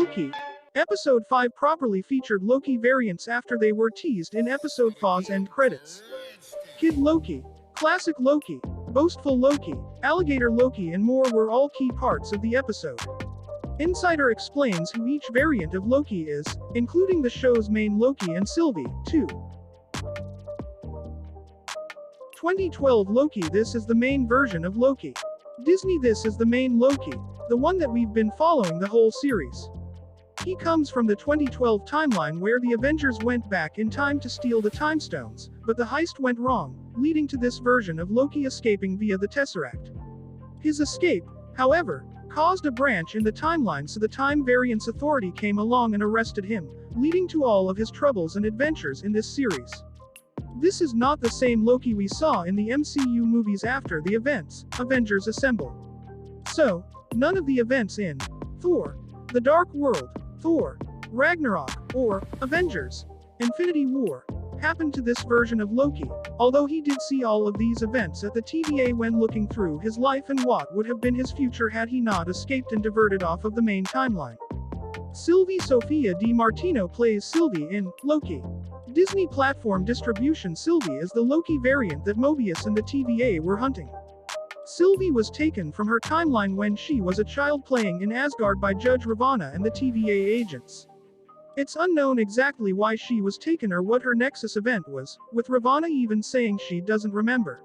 Loki. Episode 5 properly featured Loki variants after they were teased in episode 4's end credits. Kid Loki, Classic Loki, Boastful Loki, Alligator Loki and more were all key parts of the episode. Insider explains who each variant of Loki is, including the show's main Loki and Sylvie, too. 2012 Loki. This is the main version of Loki. Disney. This is the main Loki, the one that we've been following the whole series. He comes from the 2012 timeline where the Avengers went back in time to steal the Time Stones, but the heist went wrong, leading to this version of Loki escaping via the Tesseract. His escape, however, caused a branch in the timeline, so the Time Variance Authority came along and arrested him, leading to all of his troubles and adventures in this series. This is not the same Loki we saw in the MCU movies after the events, Avengers Assemble. So, none of the events in Thor: The Dark World, Thor: Ragnarok, or Avengers: Infinity War happened to this version of Loki, although he did see all of these events at the TVA when looking through his life and what would have been his future had he not escaped and diverted off of the main timeline. Sylvie Sophia Di Martino plays Sylvie in Loki. Disney platform distribution. Sylvie is the Loki variant that Mobius and the TVA were hunting. Sylvie was taken from her timeline when she was a child playing in Asgard by Judge Ravonna and the TVA agents. It's unknown exactly why she was taken or what her Nexus event was, with Ravonna even saying she doesn't remember.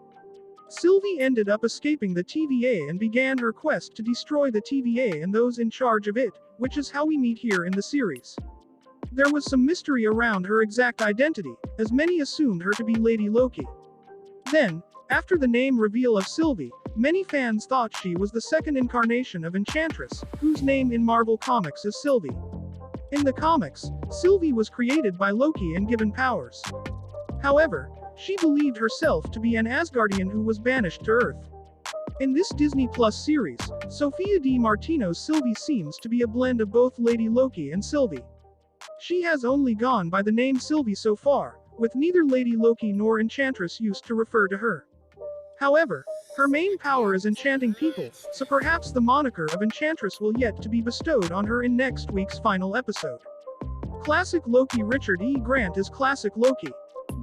Sylvie ended up escaping the TVA and began her quest to destroy the TVA and those in charge of it, which is how we meet here in the series. There was some mystery around her exact identity, as many assumed her to be Lady Loki. Then, after the name reveal of Sylvie, many fans thought she was the second incarnation of Enchantress, whose name in Marvel Comics is Sylvie. In the comics, Sylvie was created by Loki and given powers. However, she believed herself to be an Asgardian who was banished to Earth. In this Disney Plus series, Sophia Di Martino's Sylvie seems to be a blend of both Lady Loki and Sylvie. She has only gone by the name Sylvie so far, with neither Lady Loki nor Enchantress used to refer to her. However, her main power is enchanting people, so perhaps the moniker of Enchantress will yet to be bestowed on her in next week's final episode. Classic Loki. Richard E. Grant is Classic Loki.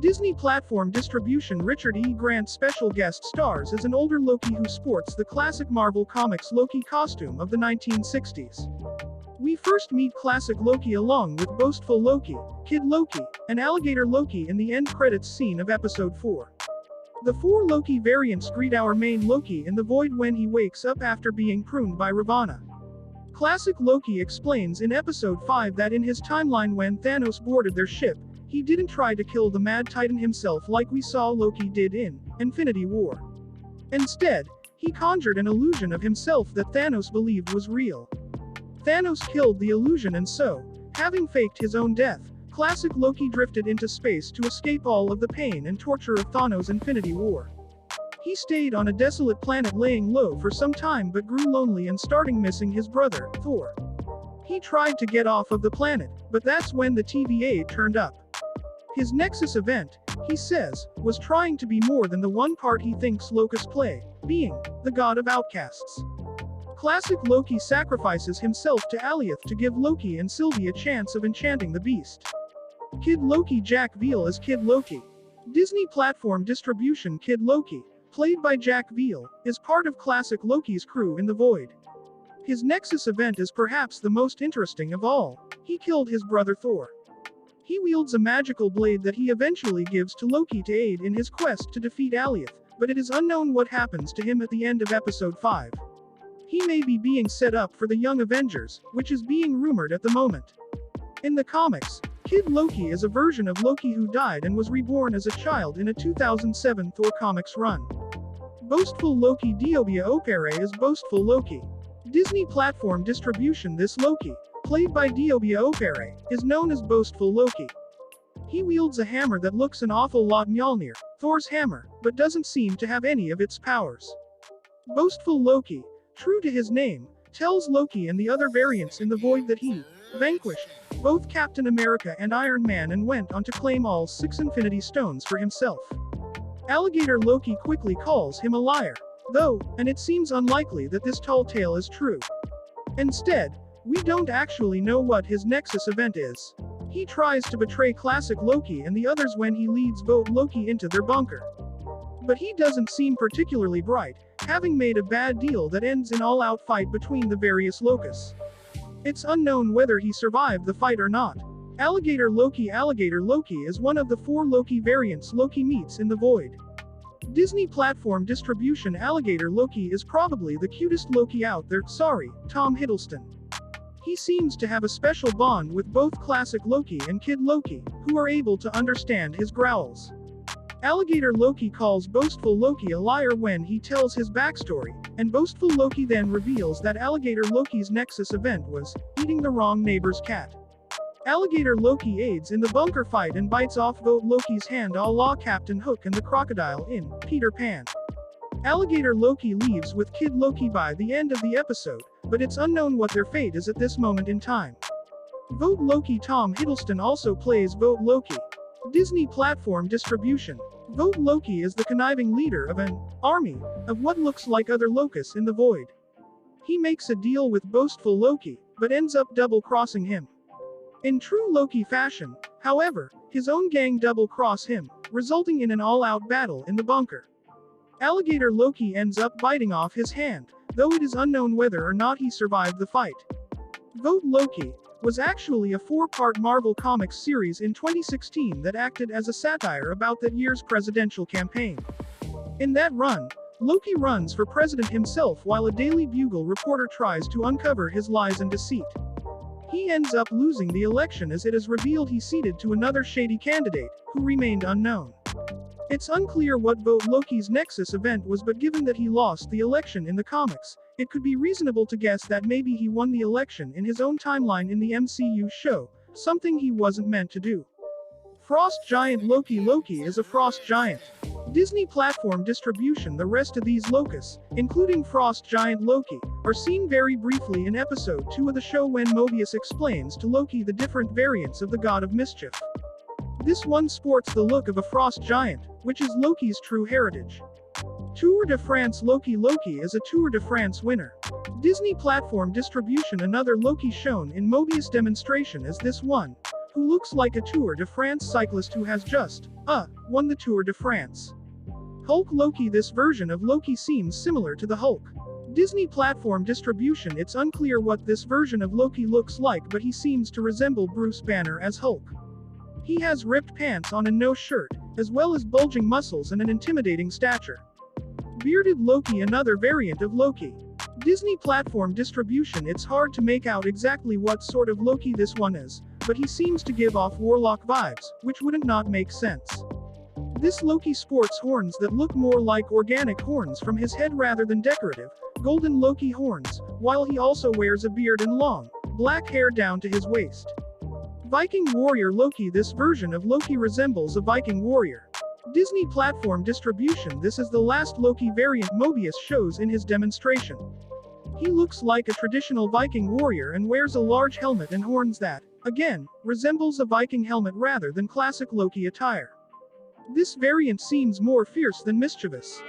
Disney platform distribution. Richard E. Grant special guest stars as an older Loki who sports the classic Marvel Comics Loki costume of the 1960s. We first meet Classic Loki along with Boastful Loki, Kid Loki, and Alligator Loki in the end credits scene of episode 4. The 4 Loki variants greet our main Loki in the void when he wakes up after being pruned by Ravonna. Classic Loki explains in episode 5 that in his timeline when Thanos boarded their ship, he didn't try to kill the Mad Titan himself like we saw Loki did in Infinity War. Instead, he conjured an illusion of himself that Thanos believed was real. Thanos killed the illusion and so, having faked his own death, Classic Loki drifted into space to escape all of the pain and torture of Thanos' Infinity War. He stayed on a desolate planet laying low for some time but grew lonely and starting missing his brother, Thor. He tried to get off of the planet, but that's when the TVA turned up. His Nexus event, he says, was trying to be more than the one part he thinks Locus play, being the god of outcasts. Classic Loki sacrifices himself to Alioth to give Loki and Sylvie a chance of enchanting the beast. Kid Loki. Jack Veal is Kid Loki. Disney platform distribution. Kid Loki, played by Jack Veal, is part of Classic Loki's crew in the Void. His Nexus event is perhaps the most interesting of all. He killed his brother Thor. He wields a magical blade that he eventually gives to Loki to aid in his quest to defeat Alioth, but it is unknown what happens to him at the end of episode 5. He may be being set up for the Young Avengers, which is being rumored at the moment. In the comics, Kid Loki is a version of Loki who died and was reborn as a child in a 2007 Thor comics run. Boastful Loki. Diobia Opere is Boastful Loki. Disney platform distribution. This Loki, played by Diobia Opere, is known as Boastful Loki. He wields a hammer that looks an awful lot Mjolnir, Thor's hammer, but doesn't seem to have any of its powers. Boastful Loki, true to his name, tells Loki and the other variants in the Void that he vanquished both Captain America and Iron Man and went on to claim all 6 Infinity Stones for himself. Alligator Loki quickly calls him a liar, though, and it seems unlikely that this tall tale is true. Instead, We don't actually know what his Nexus event is. He tries to betray classic Loki and the others when he leads Vote Loki into their bunker. But he doesn't seem particularly bright, having made a bad deal that ends in all-out fight between the various Locusts. It's unknown whether he survived the fight or not. Alligator Loki is one of the 4 Loki variants Loki meets in the Void. Disney platform distribution. Alligator Loki is probably the cutest Loki out there, sorry, Tom Hiddleston. He seems to have a special bond with both classic Loki and Kid Loki, who are able to understand his growls. Alligator Loki calls boastful Loki a liar when he tells his backstory, and boastful Loki then reveals that Alligator Loki's Nexus event was eating the wrong neighbor's cat. Alligator Loki aids in the bunker fight and bites off Vote Loki's hand a la Captain Hook and the crocodile in Peter Pan. Alligator Loki leaves with Kid Loki by the end of the episode, but it's unknown what their fate is at this moment in time. Vote Loki. Tom Hiddleston also plays Vote Loki. Disney platform distribution. Vote Loki is the conniving leader of an army of what looks like other locusts in the Void. He makes a deal with boastful Loki, but ends up double-crossing him. In true Loki fashion, however, his own gang double-cross him, resulting in an all-out battle in the bunker. Alligator Loki ends up biting off his hand, though it is unknown whether or not he survived the fight. Vote Loki was actually a 4-part Marvel Comics series in 2016 that acted as a satire about that year's presidential campaign. In that run, Loki runs for president himself while a Daily Bugle reporter tries to uncover his lies and deceit. He ends up losing the election as it is revealed he ceded to another shady candidate, who remained unknown. It's unclear what Vote Loki's Nexus event was, but given that he lost the election in the comics, it could be reasonable to guess that maybe he won the election in his own timeline in the MCU show, something he wasn't meant to do. Frost Giant Loki. Loki is a frost giant. Disney platform distribution. The rest of these locusts, including Frost Giant Loki, are seen very briefly in episode 2 of the show when Mobius explains to Loki the different variants of the God of Mischief. This one sports the look of a frost giant, which is Loki's true heritage. Tour de France. Loki is a Tour de France winner. Disney platform distribution. Another Loki shown in Mobius demonstration is this one, who looks like a Tour de France cyclist who has just won the Tour de France. Hulk Loki. This version of Loki seems similar to the Hulk. Disney platform distribution. It's unclear what this version of Loki looks like, but he seems to resemble Bruce Banner as Hulk. He has ripped pants on and no shirt, as well as bulging muscles and an intimidating stature. Bearded Loki. Another variant of Loki. Disney platform distribution. It's hard to make out exactly what sort of Loki this one is, but he seems to give off warlock vibes, which wouldn't not make sense. This Loki sports horns that look more like organic horns from his head rather than decorative, golden Loki horns, while he also wears a beard and long, black hair down to his waist. Viking Warrior Loki. This version of Loki resembles a Viking warrior. Disney platform distribution. This is the last Loki variant Mobius shows in his demonstration. He looks like a traditional Viking warrior and wears a large helmet and horns that, again, resembles a Viking helmet rather than classic Loki attire. This variant seems more fierce than mischievous.